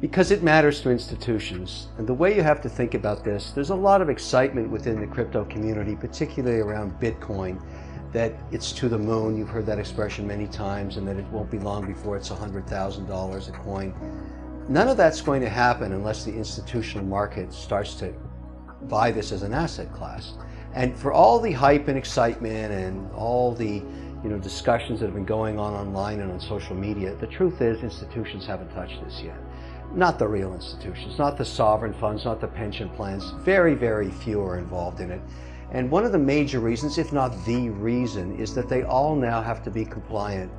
Because it matters to institutions. And the way you have to think about this, there's a lot of excitement within the crypto community, particularly around Bitcoin, that it's to the moon. You've heard that expression many times, and that it won't be long before it's $100,000 a coin. None of that's going to happen unless the institutional market starts to buy this as an asset class. And for all the hype and excitement and all the discussions that have been going on online and on social media, the truth is institutions haven't touched this yet. Not the real institutions, not the sovereign funds, not the pension plans. Very, very few are involved in it. And one of the major reasons, if not the reason, is that they all now have to be compliant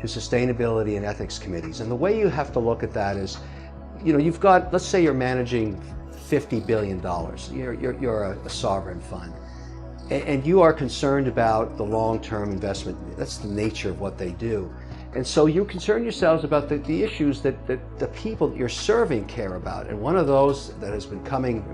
to sustainability and ethics committees. And the way you have to look at that is, you've got, let's say you're managing $50 billion. You're a sovereign fund. And you are concerned about the long-term investment. That's the nature of what they do. And so you concern yourselves about the issues that the people that you're serving care about. And one of those that has been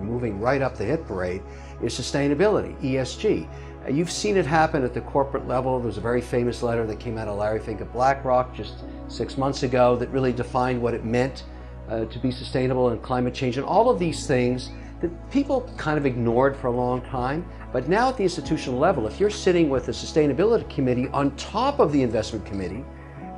moving right up the hit parade is sustainability, ESG. You've seen it happen at the corporate level. There was a very famous letter that came out of Larry Fink at BlackRock just 6 months ago that really defined what it meant to be sustainable and climate change and all of these things that people kind of ignored for a long time. But now at the institutional level, if you're sitting with a sustainability committee on top of the investment committee,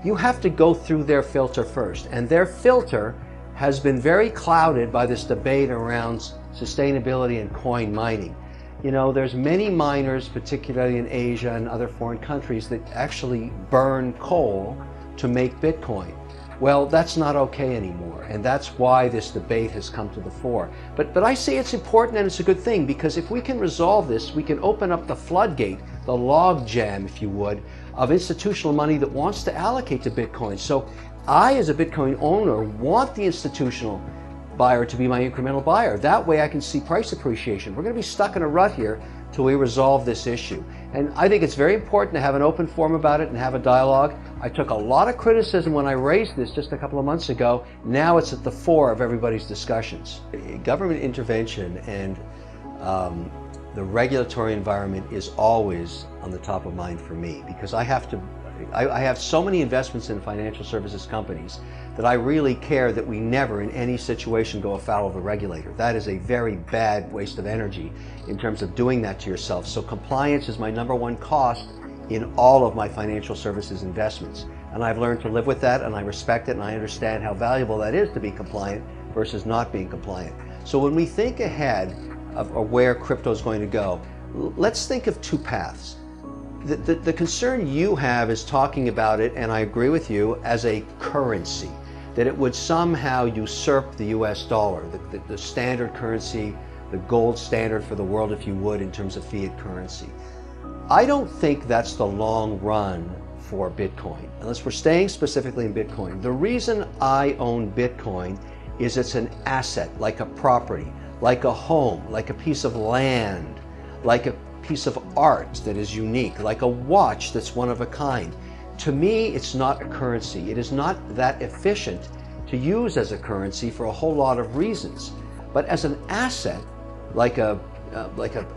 you have to go through their filter first. And their filter has been very clouded by this debate around sustainability and coin mining. There's many miners, particularly in Asia and other foreign countries, that actually burn coal to make Bitcoin. Well, that's not okay anymore, and that's why this debate has come to the fore. But I say it's important and it's a good thing, because if we can resolve this, we can open up the floodgate, the log jam, if you would, of institutional money that wants to allocate to Bitcoin. So I, as a Bitcoin owner, want the institutional buyer to be my incremental buyer. That way I can see price appreciation. We're going to be stuck in a rut here till we resolve this issue. And I think it's very important to have an open forum about it and have a dialogue. I took a lot of criticism when I raised this just a couple of months ago. Now it's at the fore of everybody's discussions. Government intervention and the regulatory environment is always on the top of mind for me, because I have so many investments in financial services companies that I really care that we never in any situation go afoul of the regulator. That is a very bad waste of energy in terms of doing that to yourself. So compliance is my #1 cost in all of my financial services investments. And I've learned to live with that, and I respect it, and I understand how valuable that is to be compliant versus not being compliant. So when we think ahead of where crypto is going to go, let's think of two paths. The concern you have is talking about it, and I agree with you, as a currency, that it would somehow usurp the US dollar, the standard currency, the gold standard for the world, if you would, in terms of fiat currency. I don't think that's the long run for Bitcoin, unless we're staying specifically in Bitcoin. The reason I own Bitcoin is it's an asset, like a property, like a home, like a piece of land, like a piece of art that is unique, like a watch that's one of a kind. To me, it's not a currency. It is not that efficient to use as a currency for a whole lot of reasons. But as an asset, like an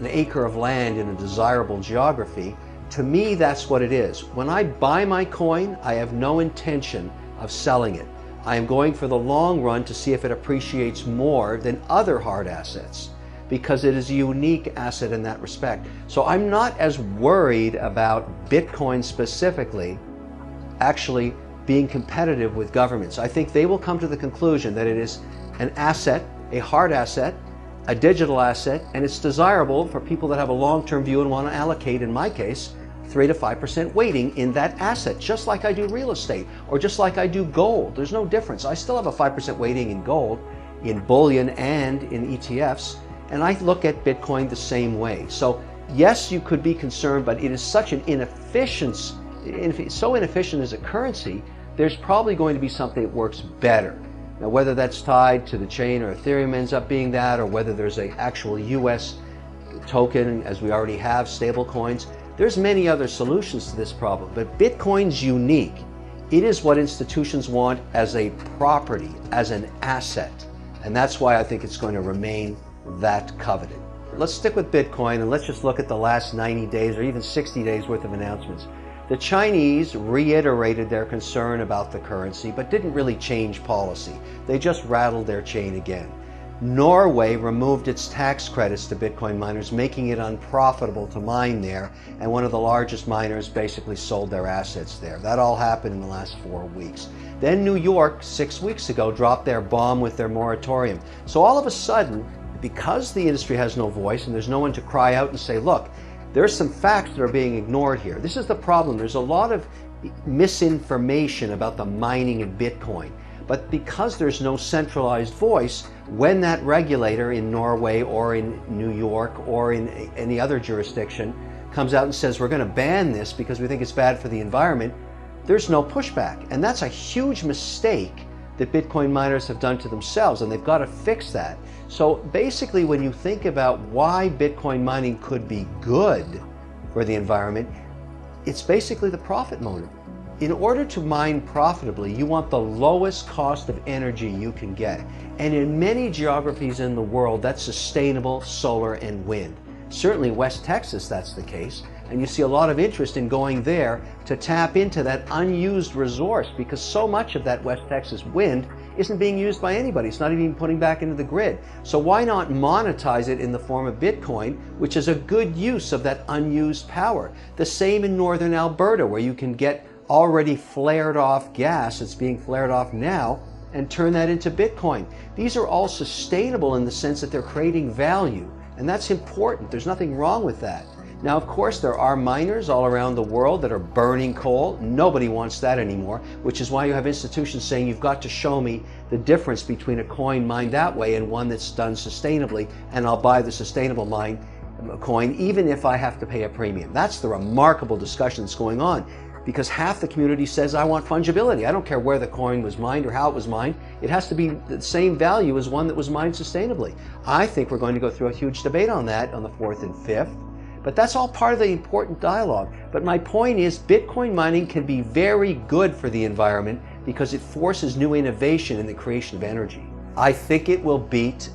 acre of land in a desirable geography, to me, that's what it is. When I buy my coin, I have no intention of selling it. I am going for the long run to see if it appreciates more than other hard assets, because it is a unique asset in that respect. So I'm not as worried about Bitcoin specifically actually being competitive with governments. I think they will come to the conclusion that it is an asset, a hard asset, a digital asset, and it's desirable for people that have a long-term view and want to allocate, in my case, 3 to 5% weighting in that asset, just like I do real estate, or just like I do gold. There's no difference. I still have a 5% weighting in gold, in bullion, and in ETFs, and I look at Bitcoin the same way. So yes, you could be concerned, but it is such an so inefficient as a currency, there's probably going to be something that works better. Now, whether that's tied to the chain or Ethereum ends up being that, or whether there's an actual US token, as we already have, stable coins, there's many other solutions to this problem. But Bitcoin's unique. It is what institutions want as a property, as an asset. And that's why I think it's going to remain that coveted. Let's stick with Bitcoin, and let's just look at the last 90 days or even 60 days worth of announcements. The Chinese reiterated their concern about the currency, but didn't really change policy. They just rattled their chain again. Norway removed its tax credits to Bitcoin miners, making it unprofitable to mine there, and one of the largest miners basically sold their assets there. That all happened in the last 4 weeks. Then New York, 6 weeks ago, dropped their bomb with their moratorium. So all of a sudden, because the industry has no voice and there's no one to cry out and say, look, there's some facts that are being ignored here. This is the problem. There's a lot of misinformation about the mining of Bitcoin. But because there's no centralized voice, when that regulator in Norway or in New York or in any other jurisdiction comes out and says we're going to ban this because we think it's bad for the environment, there's no pushback. And that's a huge mistake that Bitcoin miners have done to themselves, and they've got to fix that. So basically, when you think about why Bitcoin mining could be good for the environment, it's basically the profit motive. In order to mine profitably, you want the lowest cost of energy you can get. And in many geographies in the world, that's sustainable solar and wind. Certainly West Texas, that's the case. And you see a lot of interest in going there to tap into that unused resource, because so much of that West Texas wind isn't being used by anybody. It's not even putting back into the grid. So why not monetize it in the form of Bitcoin, which is a good use of that unused power? The same in northern Alberta, where you can get already flared off gas that's being flared off now and turn that into Bitcoin. These are all sustainable in the sense that they're creating value, and that's important. There's nothing wrong with that. Now, of course, there are miners all around the world that are burning coal. Nobody wants that anymore, which is why you have institutions saying you've got to show me the difference between a coin mined that way and one that's done sustainably, and I'll buy the sustainable coin even if I have to pay a premium. That's the remarkable discussion that's going on, because half the community says, I want fungibility. I don't care where the coin was mined or how it was mined. It has to be the same value as one that was mined sustainably. I think we're going to go through a huge debate on that on the 4th and 5th. But that's all part of the important dialogue. But my point is, Bitcoin mining can be very good for the environment because it forces new innovation in the creation of energy. I think it will beat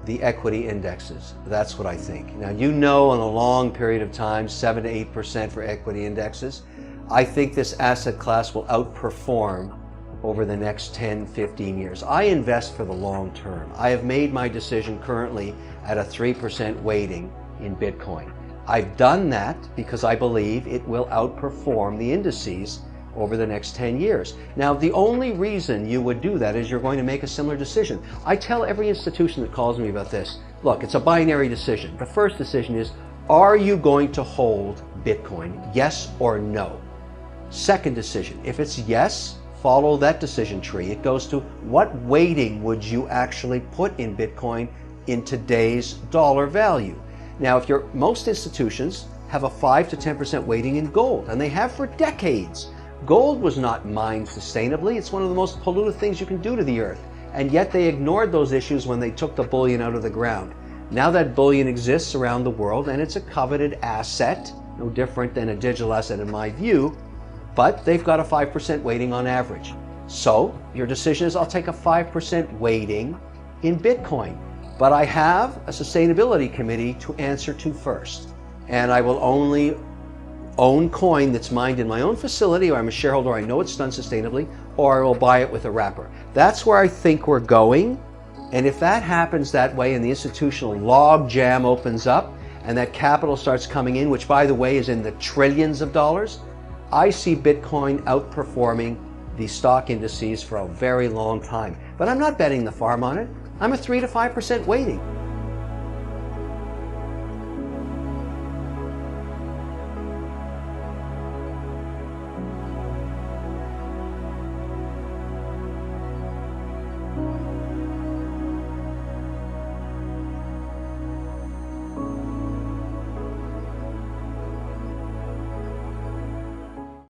the equity indexes. That's what I think. Now, you know, in a long period of time, 7 to 8% for equity indexes. I think this asset class will outperform over the next 10, 15 years. I invest for the long term. I have made my decision currently at a 3% weighting in Bitcoin. I've done that because I believe it will outperform the indices over the next 10 years. Now, the only reason you would do that is you're going to make a similar decision. I tell every institution that calls me about this, look, it's a binary decision. The first decision is, are you going to hold Bitcoin? Yes or no? Second decision, if it's yes, follow that decision tree. It goes to what weighting would you actually put in Bitcoin in today's dollar value? Now, most institutions have a 5 to 10% weighting in gold, and they have for decades. Gold was not mined sustainably. It's one of the most polluted things you can do to the earth. And yet they ignored those issues when they took the bullion out of the ground. Now that bullion exists around the world, and it's a coveted asset, no different than a digital asset in my view, but they've got a 5% weighting on average. So your decision is, I'll take a 5% weighting in Bitcoin. But I have a sustainability committee to answer to first. And I will only own coin that's mined in my own facility, or I'm a shareholder, I know it's done sustainably, or I will buy it with a wrapper. That's where I think we're going. And if that happens that way and the institutional log jam opens up and that capital starts coming in, which by the way is in the trillions of dollars, I see Bitcoin outperforming the stock indices for a very long time. But I'm not betting the farm on it. I'm a 3 to 5% weighting.